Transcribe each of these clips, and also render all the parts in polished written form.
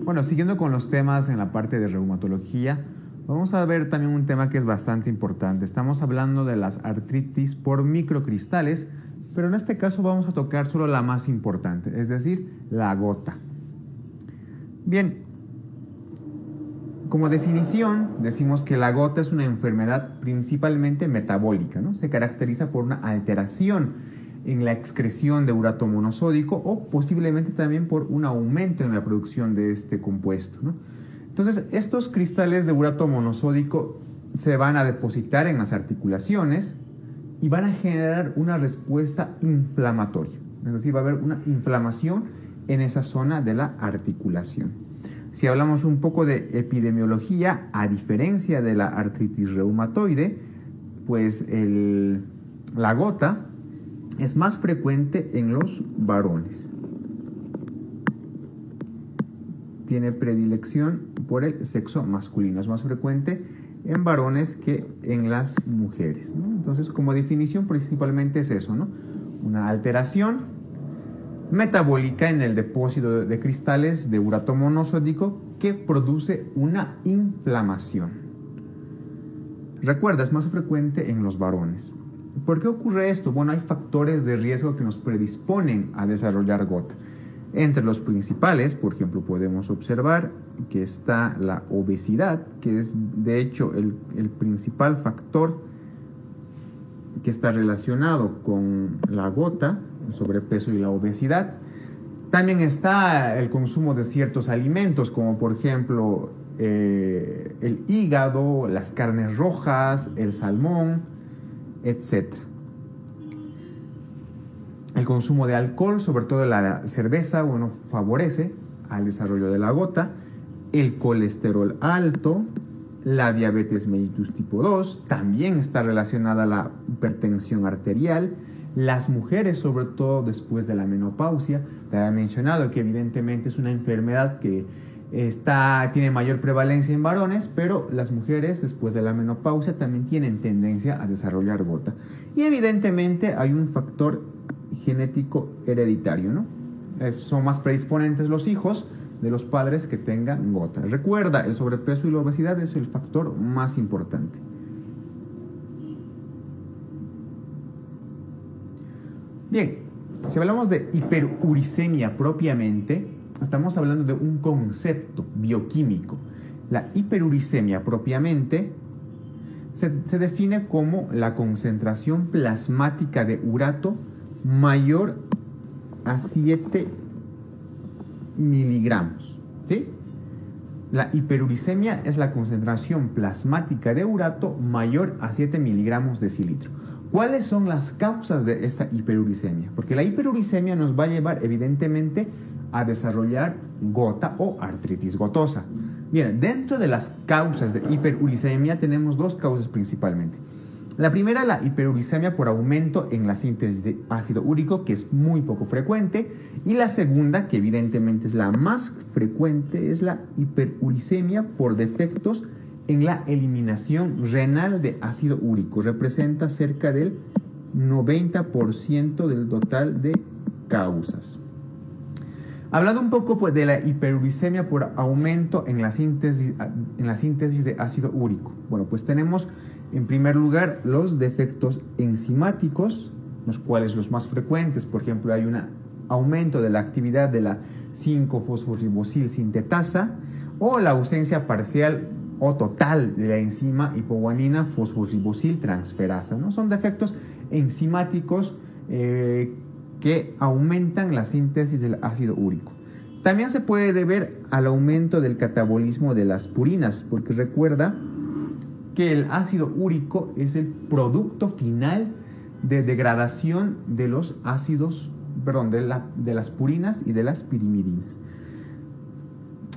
Bueno, siguiendo con los temas en la parte de reumatología, vamos a ver también un tema que es bastante importante. Estamos hablando de las artritis por microcristales, pero en este caso vamos a tocar solo la más importante, es decir, la gota. Bien, como definición, decimos que la gota es una enfermedad principalmente metabólica, ¿no? Se caracteriza por una alteración en la excreción de urato monosódico o posiblemente también por un aumento en la producción de este compuesto, ¿no? Entonces, estos cristales de urato monosódico se van a depositar en las articulaciones y van a generar una respuesta inflamatoria. Es decir, va a haber una inflamación en esa zona de la articulación. Si hablamos un poco de epidemiología, a diferencia de la artritis reumatoide, pues la gota es más frecuente en los varones. Tiene predilección por el sexo masculino. Es más frecuente en varones que en las mujeres, ¿no? Entonces, como definición, principalmente es eso, ¿no? Una alteración metabólica en el depósito de cristales de urato monosódico que produce una inflamación. Recuerda, es más frecuente en los varones. ¿Por qué ocurre esto? Bueno, hay factores de riesgo que nos predisponen a desarrollar gota. Entre los principales, por ejemplo, podemos observar que está la obesidad, que es de hecho el principal factor que está relacionado con la gota, el sobrepeso y la obesidad. También está el consumo de ciertos alimentos, como por ejemplo el hígado, las carnes rojas, el salmón, etc. El consumo de alcohol, sobre todo la cerveza, bueno, favorece al desarrollo de la gota. El colesterol alto, la diabetes mellitus tipo 2, también está relacionada a la hipertensión arterial. Las mujeres, sobre todo después de la menopausia, te había mencionado que evidentemente es una enfermedad que tiene mayor prevalencia en varones, pero las mujeres después de la menopausia también tienen tendencia a desarrollar gota. Y evidentemente hay un factor genético hereditario, ¿no? Son más predisponentes los hijos de los padres que tengan gota. Recuerda, el sobrepeso y la obesidad es el factor más importante. Bien, si hablamos de hiperuricemia propiamente, estamos hablando de un concepto bioquímico. La hiperuricemia propiamente se define como la concentración plasmática de urato mayor a 7 miligramos, ¿sí? La hiperuricemia es la concentración plasmática de urato mayor a 7 miligramos decilitro. ¿Cuáles son las causas de esta hiperuricemia? Porque la hiperuricemia nos va a llevar evidentemente a desarrollar gota o artritis gotosa. Bien, dentro de las causas de hiperuricemia tenemos dos causas principalmente. La primera, la hiperuricemia por aumento en la síntesis de ácido úrico, que es muy poco frecuente. Y la segunda, que evidentemente es la más frecuente, es la hiperuricemia por defectos en la eliminación renal de ácido úrico. Representa cerca del 90% del total de causas. Hablando un poco pues, de la hiperuricemia por aumento en la síntesis de ácido úrico. Bueno, pues tenemos en primer lugar los defectos enzimáticos, los cuales los más frecuentes, por ejemplo, hay un aumento de la actividad de la 5-fosforibosil sintetasa o la ausencia parcial o total de la enzima hipoguanina fosforibosil transferasa, ¿no? Son defectos enzimáticos que aumentan la síntesis del ácido úrico. También se puede deber al aumento del catabolismo de las purinas, porque recuerda que el ácido úrico es el producto final de degradación de los ácidos, de las purinas y de las pirimidinas.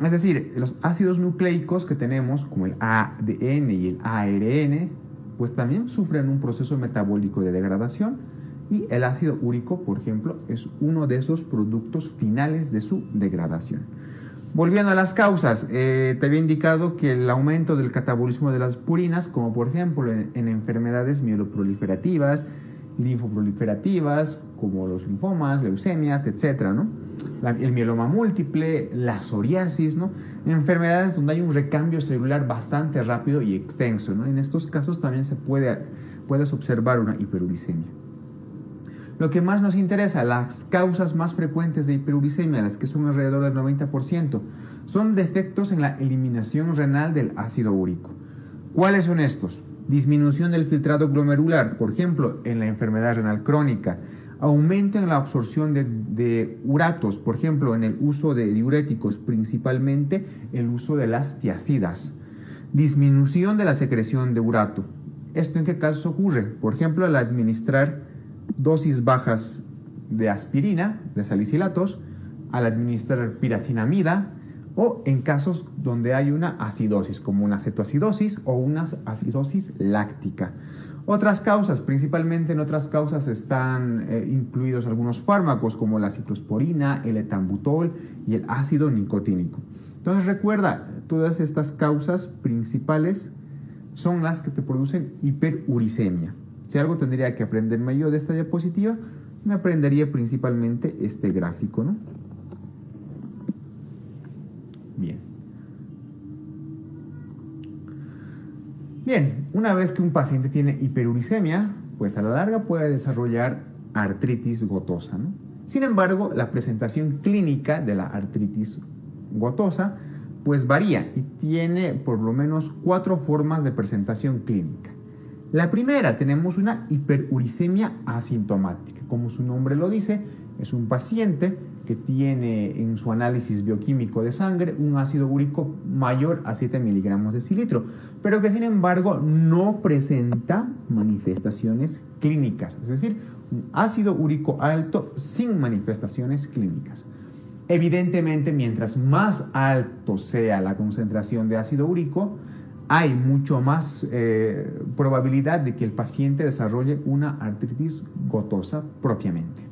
Es decir, los ácidos nucleicos que tenemos, como el ADN y el ARN, pues también sufren un proceso metabólico de degradación y el ácido úrico, por ejemplo, es uno de esos productos finales de su degradación. Volviendo a las causas, te había indicado que el aumento del catabolismo de las purinas, como por ejemplo en enfermedades mieloproliferativas, linfoproliferativas, como los linfomas, leucemias, etc., ¿no? el mieloma múltiple, la psoriasis, ¿no? Enfermedades donde hay un recambio celular bastante rápido y extenso, ¿no? En estos casos también puedes observar una hiperuricemia. Lo que más nos interesa, las causas más frecuentes de hiperuricemia, las que son alrededor del 90%, son defectos en la eliminación renal del ácido úrico. ¿Cuáles son estos? Disminución del filtrado glomerular, por ejemplo, en la enfermedad renal crónica. Aumento en la absorción de uratos, por ejemplo, en el uso de diuréticos, principalmente el uso de las tiazidas. Disminución de la secreción de urato. ¿Esto en qué casos ocurre? Por ejemplo, al administrar dosis bajas de aspirina, de salicilatos, al administrar piracinamida, o en casos donde hay una acidosis, como una cetoacidosis o una acidosis láctica. Otras causas, principalmente en otras causas están incluidos algunos fármacos como la ciclosporina, el etambutol y el ácido nicotínico. Entonces recuerda, todas estas causas principales son las que te producen hiperuricemia. Si algo tendría que aprenderme yo de esta diapositiva, me aprendería principalmente este gráfico, ¿no? Bien. Bien, una vez que un paciente tiene hiperuricemia, pues a la larga puede desarrollar artritis gotosa, ¿no? Sin embargo, la presentación clínica de la artritis gotosa pues varía y tiene por lo menos 4 formas de presentación clínica. La primera, tenemos una hiperuricemia asintomática. Como su nombre lo dice, es un paciente que tiene en su análisis bioquímico de sangre un ácido úrico mayor a 7 miligramos de decilitro, pero que sin embargo no presenta manifestaciones clínicas, es decir, un ácido úrico alto sin manifestaciones clínicas. Evidentemente, mientras más alto sea la concentración de ácido úrico, hay mucho más probabilidad de que el paciente desarrolle una artritis gotosa propiamente.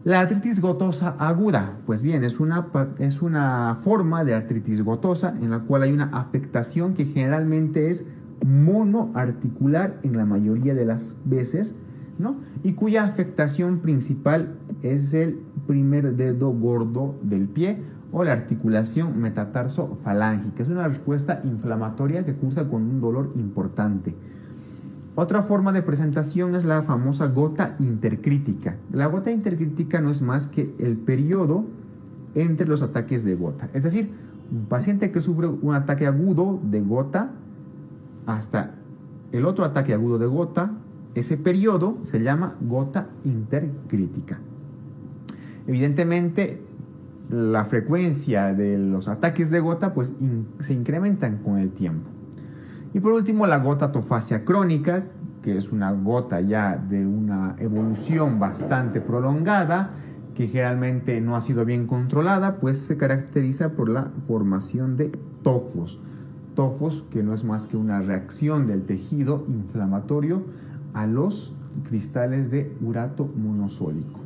La artritis gotosa aguda, pues bien, es una forma de artritis gotosa en la cual hay una afectación que generalmente es monoarticular en la mayoría de las veces, ¿no? Y cuya afectación principal es el primer dedo gordo del pie o la articulación metatarso-falángica. Es una respuesta inflamatoria que cursa con un dolor importante. Otra forma de presentación es la famosa gota intercrítica. La gota intercrítica no es más que el periodo entre los ataques de gota. Es decir, un paciente que sufre un ataque agudo de gota hasta el otro ataque agudo de gota, ese periodo se llama gota intercrítica. Evidentemente, la frecuencia de los ataques de gota pues, se incrementan con el tiempo. Y por último, la gota tofacia crónica, que es una gota ya de una evolución bastante prolongada, que generalmente no ha sido bien controlada, pues se caracteriza por la formación de tofos. Tofos que no es más que una reacción del tejido inflamatorio a los cristales de urato monosólico,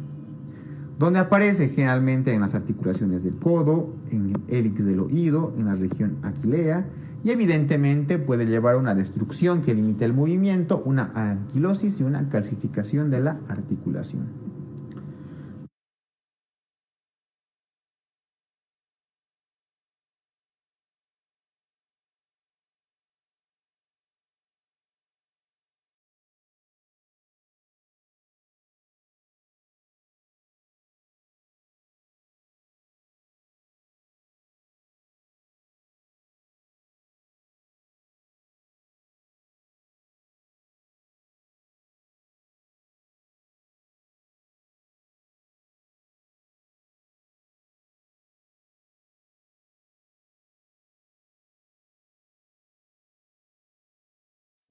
donde aparece generalmente en las articulaciones del codo, en el hélix del oído, en la región aquilea, y evidentemente puede llevar a una destrucción que limita el movimiento, una anquilosis y una calcificación de la articulación.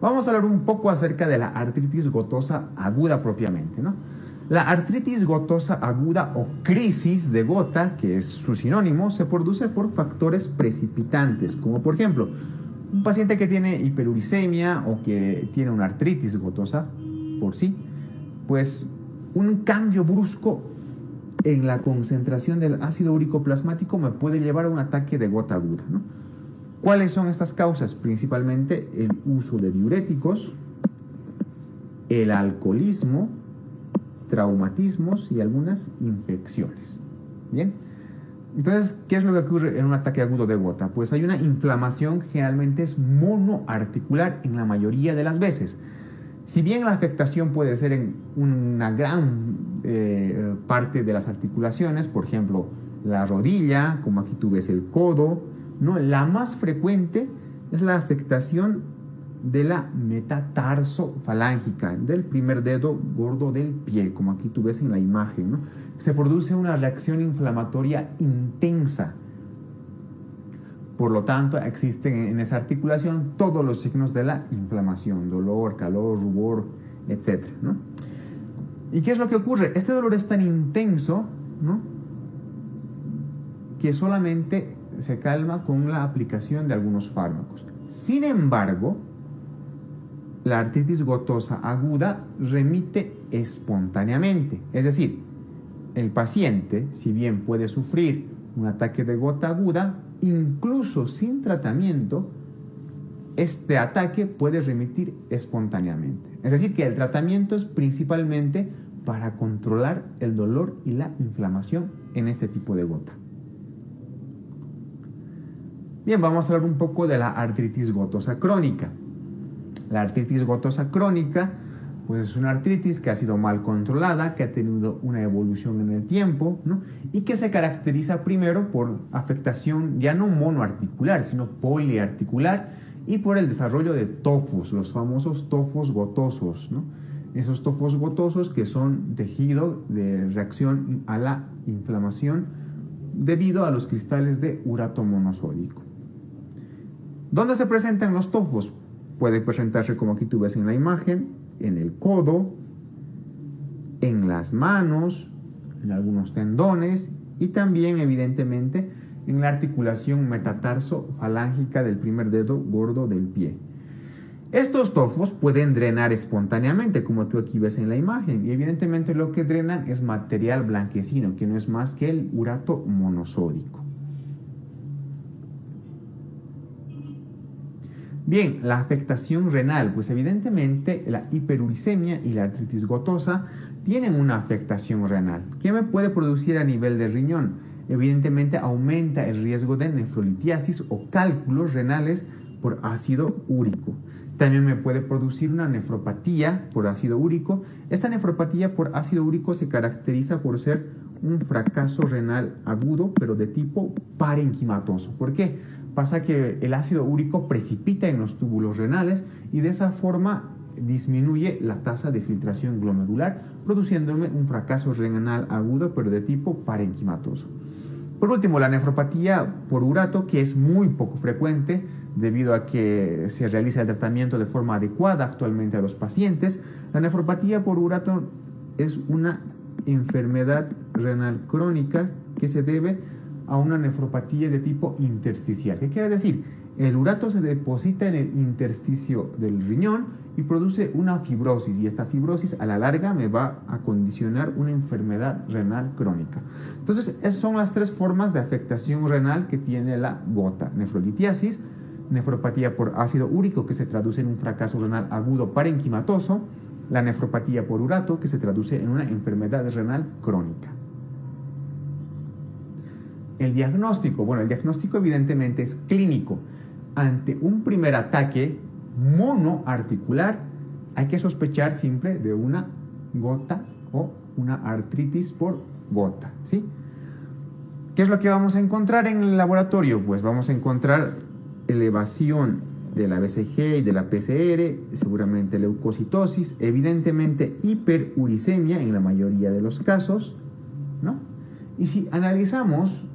Vamos a hablar un poco acerca de la artritis gotosa aguda propiamente, ¿no? La artritis gotosa aguda o crisis de gota, que es su sinónimo, se produce por factores precipitantes, como por ejemplo, un paciente que tiene hiperuricemia o que tiene una artritis gotosa por sí, pues un cambio brusco en la concentración del ácido úrico plasmático me puede llevar a un ataque de gota aguda, ¿no? ¿Cuáles son estas causas? Principalmente el uso de diuréticos, el alcoholismo, traumatismos y algunas infecciones. Bien. Entonces, ¿qué es lo que ocurre en un ataque agudo de gota? Pues hay una inflamación, generalmente es monoarticular en la mayoría de las veces. Si bien la afectación puede ser en una gran parte de las articulaciones, por ejemplo, la rodilla, como aquí tú ves el codo, ¿no? La más frecuente es la afectación de la metatarso-falángica, del primer dedo gordo del pie, como aquí tú ves en la imagen, ¿no? Se produce una reacción inflamatoria intensa. Por lo tanto, existen en esa articulación todos los signos de la inflamación: dolor, calor, rubor, etc., ¿no? ¿Y qué es lo que ocurre? Este dolor es tan intenso, ¿no?, que solamente se calma con la aplicación de algunos fármacos. Sin embargo, la artritis gotosa aguda remite espontáneamente. Es decir, el paciente, si bien puede sufrir un ataque de gota aguda, incluso sin tratamiento, este ataque puede remitir espontáneamente. Es decir, que el tratamiento es principalmente para controlar el dolor y la inflamación en este tipo de gota. Bien, vamos a hablar un poco de la artritis gotosa crónica. La artritis gotosa crónica, pues es una artritis que ha sido mal controlada, que ha tenido una evolución en el tiempo, ¿no?, y que se caracteriza primero por afectación ya no monoarticular, sino poliarticular, y por el desarrollo de tofos, los famosos tofos gotosos, ¿no? Esos tofos gotosos que son tejido de reacción a la inflamación debido a los cristales de urato monosódico. ¿Dónde se presentan los tofos? Puede presentarse, como aquí tú ves en la imagen, en el codo, en las manos, en algunos tendones y también, evidentemente, en la articulación metatarso-falángica del primer dedo gordo del pie. Estos tofos pueden drenar espontáneamente, como tú aquí ves en la imagen, y evidentemente lo que drenan es material blanquecino, que no es más que el urato monosódico. Bien, la afectación renal, pues evidentemente la hiperuricemia y la artritis gotosa tienen una afectación renal. ¿Qué me puede producir a nivel del riñón? Evidentemente aumenta el riesgo de nefrolitiasis o cálculos renales por ácido úrico. También me puede producir una nefropatía por ácido úrico. Esta nefropatía por ácido úrico se caracteriza por ser un fracaso renal agudo, pero de tipo parenquimatoso. ¿Por qué? Pasa que el ácido úrico precipita en los túbulos renales y de esa forma disminuye la tasa de filtración glomerular, produciéndome un fracaso renal agudo, pero de tipo parenquimatoso. Por último, la nefropatía por urato, que es muy poco frecuente debido a que se realiza el tratamiento de forma adecuada actualmente a los pacientes. La nefropatía por urato es una enfermedad renal crónica que se debe a una nefropatía de tipo intersticial. ¿Qué quiere decir? El urato se deposita en el intersticio del riñón y produce una fibrosis, y esta fibrosis a la larga me va a condicionar una enfermedad renal crónica. Entonces, esas son las tres formas de afectación renal que tiene la gota: nefrolitiasis, nefropatía por ácido úrico, que se traduce en un fracaso renal agudo parenquimatoso, la nefropatía por urato, que se traduce en una enfermedad renal crónica. El diagnóstico, bueno, el diagnóstico evidentemente es clínico. Ante un primer ataque monoarticular, hay que sospechar siempre de una gota o una artritis por gota, ¿sí? ¿Qué es lo que vamos a encontrar en el laboratorio? Pues vamos a encontrar elevación de la BCG y de la PCR, seguramente leucocitosis, evidentemente hiperuricemia en la mayoría de los casos, ¿no? Y si analizamos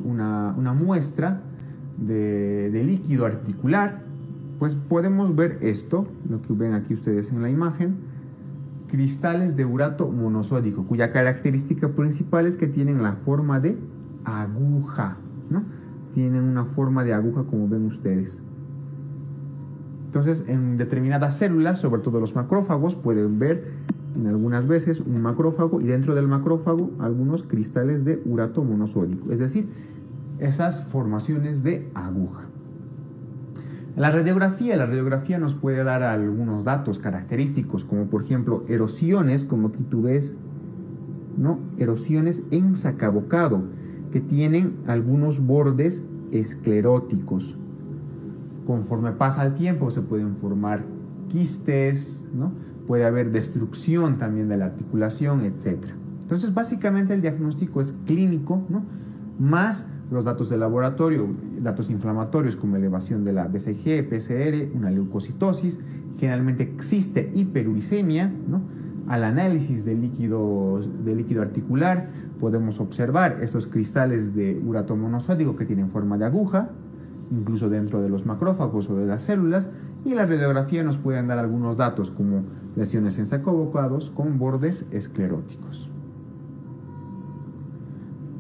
una muestra de líquido articular, pues podemos ver esto, lo que ven aquí ustedes en la imagen: cristales de urato monosódico, cuya característica principal es que tienen la forma de aguja, ¿no? Tienen una forma de aguja, como ven ustedes. Entonces, en determinadas células, sobre todo los macrófagos, pueden ver en algunas veces un macrófago, y dentro del macrófago algunos cristales de urato monosódico, es decir, esas formaciones de aguja. La radiografía nos puede dar algunos datos característicos, como por ejemplo erosiones, como aquí tú ves ¿no? Erosiones en sacabocado, que tienen algunos bordes escleróticos. Conforme pasa el tiempo se pueden formar quistes, ¿no? Puede haber destrucción también de la articulación, etc. Entonces, básicamente el diagnóstico es clínico, ¿no? Más los datos de laboratorio, datos inflamatorios como elevación de la BCG, PCR, una leucocitosis. Generalmente existe hiperuricemia, ¿no? Al análisis de líquido articular podemos observar estos cristales de urato monosódico que tienen forma de aguja, incluso dentro de los macrófagos o de las células, y la radiografía nos pueden dar algunos datos como lesiones en sacabocados con bordes escleróticos.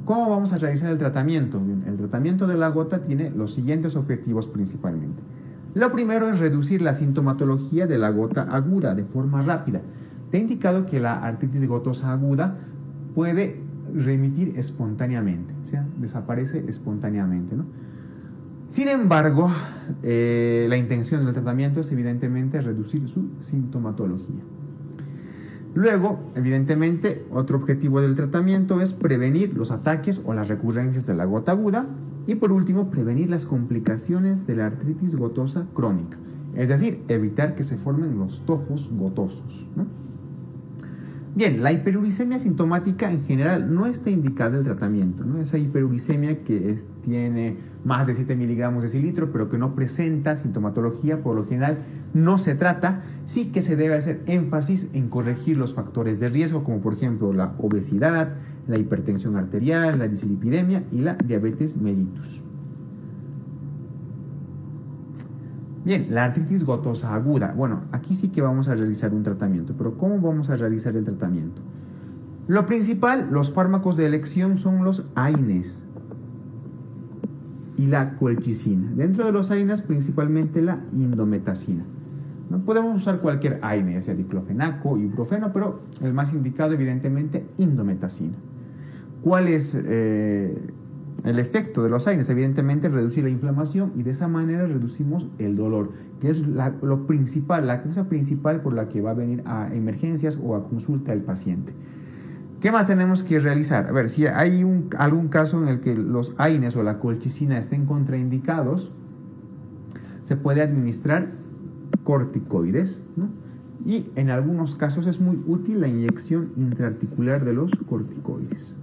¿Cómo vamos a realizar el tratamiento? Bien, el tratamiento de la gota tiene los siguientes objetivos principalmente. Lo primero es reducir la sintomatología de la gota aguda de forma rápida. Te he indicado que la artritis gotosa aguda puede remitir espontáneamente, o sea, desaparece espontáneamente, ¿no? Sin embargo, la intención del tratamiento es evidentemente reducir su sintomatología. Luego, evidentemente, otro objetivo del tratamiento es prevenir los ataques o las recurrencias de la gota aguda y, por último, prevenir las complicaciones de la artritis gotosa crónica, es decir, evitar que se formen los tojos gotosos, ¿no? Bien, la hiperuricemia sintomática en general no está indicada el tratamiento, ¿no? Esa hiperuricemia que tiene más de 7 miligramos de decilitro, pero que no presenta sintomatología, por lo general no se trata. Sí que se debe hacer énfasis en corregir los factores de riesgo, como por ejemplo la obesidad, la hipertensión arterial, la dislipidemia y la diabetes mellitus. Bien, la artritis gotosa aguda. Bueno, aquí sí que vamos a realizar un tratamiento, pero ¿cómo vamos a realizar el tratamiento? Lo principal, los fármacos de elección son los AINES y la colchicina. Dentro de los AINES, principalmente la indometacina. No podemos usar cualquier AINE, ya sea diclofenaco, ibuprofeno, pero el más indicado, evidentemente, indometacina. ¿Cuál es el efecto de los AINES? Evidentemente, reducir la inflamación y de esa manera reducimos el dolor, que es la causa principal por la que va a venir a emergencias o a consulta el paciente. ¿Qué más tenemos que realizar? A ver, si hay algún caso en el que los AINES o la colchicina estén contraindicados, se puede administrar corticoides, ¿no? Y en algunos casos es muy útil la inyección intraarticular de los corticoides.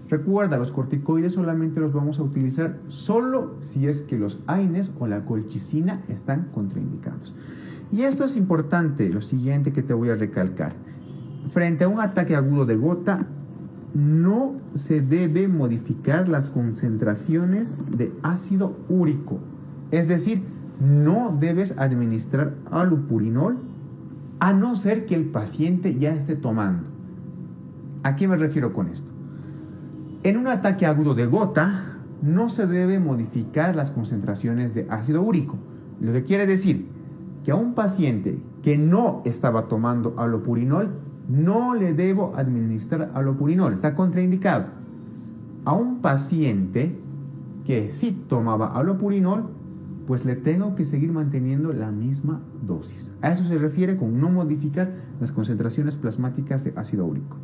Recuerda, los corticoides solamente los vamos a utilizar solo si es que los AINES o la colchicina están contraindicados. Y esto es importante, lo siguiente que te voy a recalcar. Frente a un ataque agudo de gota, no se debe modificar las concentraciones de ácido úrico. Es decir, no debes administrar allopurinol a no ser que el paciente ya esté tomando. ¿A qué me refiero con esto? En un ataque agudo de gota, no se debe modificar las concentraciones de ácido úrico. Lo que quiere decir que a un paciente que no estaba tomando allopurinol, no le debo administrar allopurinol, está contraindicado. A un paciente que sí tomaba allopurinol, pues le tengo que seguir manteniendo la misma dosis. A eso se refiere con no modificar las concentraciones plasmáticas de ácido úrico.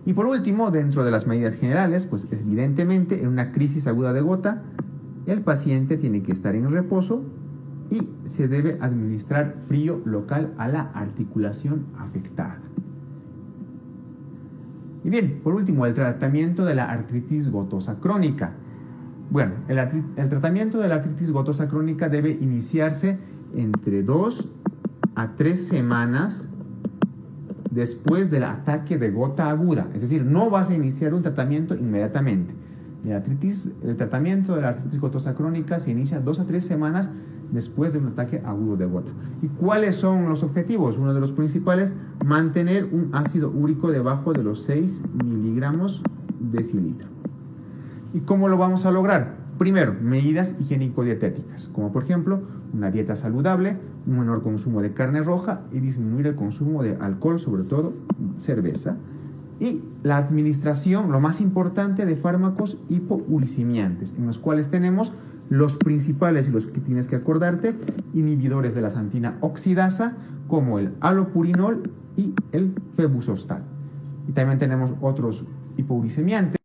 Y por último, dentro de las medidas generales, pues evidentemente en una crisis aguda de gota, el paciente tiene que estar en reposo y se debe administrar frío local a la articulación afectada. Y bien, por último, el tratamiento de la artritis gotosa crónica. Bueno, el tratamiento de la artritis gotosa crónica debe iniciarse entre 2 a 3 semanas después del ataque de gota aguda. Es decir, no vas a iniciar un tratamiento inmediatamente. El tratamiento de la artritis gotosa crónica se inicia 2 a 3 semanas después de un ataque agudo de gota. ¿Y cuáles son los objetivos? Uno de los principales, mantener un ácido úrico debajo de los 6 miligramos decilitro. ¿Y cómo lo vamos a lograr? Primero, medidas higiénico-dietéticas, como por ejemplo, una dieta saludable, un menor consumo de carne roja y disminuir el consumo de alcohol, sobre todo cerveza. Y la administración, lo más importante, de fármacos hipouricemiantes, en los cuales tenemos los principales y los que tienes que acordarte, inhibidores de la xantina oxidasa, como el allopurinol y el febuxostat. y también tenemos otros hipouricemiantes.